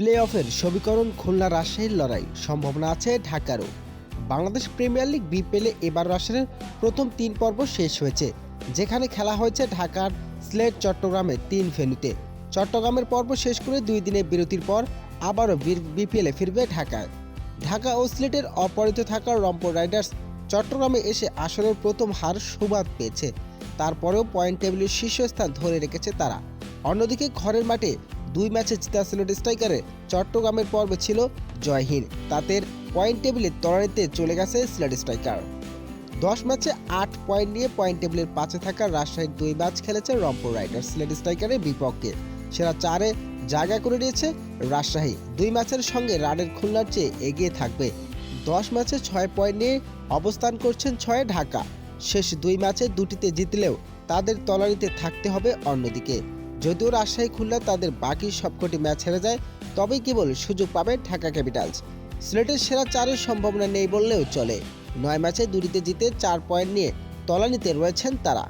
Play অফের সমীকরণ খুলনা রাজশাহীর লড়াই, সম্ভাবনা আছে ঢাকারও। বাংলাদেশ প্রিমিয়ার লিগ বিপিএলে এবার আসরের প্রথম 3 পর্ব শেষ হয়েছে, যেখানে খেলা হয়েছে ঢাকার সিলেট চট্টগ্রামের 3 ভেন্যুতে। চট্টগ্রামের পর্ব শেষ করে 2 দিনের বিরতির পর আবারও বিপিএলে ফিরবে ঢাকায়। ঢাকা ও সিলেটের অপরাজিত থাকা রংপুর রাইডার্স চট্টগ্রামে এসে আসরের প্রথম হার সুবাদ পেয়েছে। তারপরেও পয়েন্ট টেবিলের শীর্ষস্থান ধরে রেখেছে তারা। অন্যদিকে ঘরের মাঠে 2 ম্যাচে জিতা সিলেট স্ট্রাইকারের চট্টগ্রামের পর্ব ছিল জয়হীন। তাদের পয়েন্ট টেবিলে তলানিতে চলে গেছে সিলেট স্ট্রাইকার। 10 ম্যাচে 8 পয়েন্ট নিয়ে পয়েন্ট টেবিলের 5-এ থাকা রাজশাহীর 2 ম্যাচ খেলেছে রংপুর রাইডার্স সিলেট স্ট্রাইকারের বিপক্ষে। সেরা 4-এ জায়গা করে নিয়েছে রাজশাহী। 2 ম্যাচের সঙ্গে রানের খুলনার চেয়ে এগিয়ে থাকবে। 10 ম্যাচে 6 পয়েন্ট নিয়ে অবস্থান করছেন 6-এ ঢাকা। শেষ 2 ম্যাচে 2টিতে জিতলেও তাদের তলানিতে থাকতে হবে অন্যদিকে। যদিও রাজশাহী খুলনা তাদের বাকি সবকটি ম্যাচ হেরে যায়, তবেই কেবল সুযোগ পাবে ঢাকা ক্যাপিটালস। সিলেটের সেরা 4-এর সম্ভাবনা নেই বললেও চলে। 9 ম্যাচে 2টিতে জিতে 4 পয়েন্ট নিয়ে তলানিতে রয়েছেন তারা।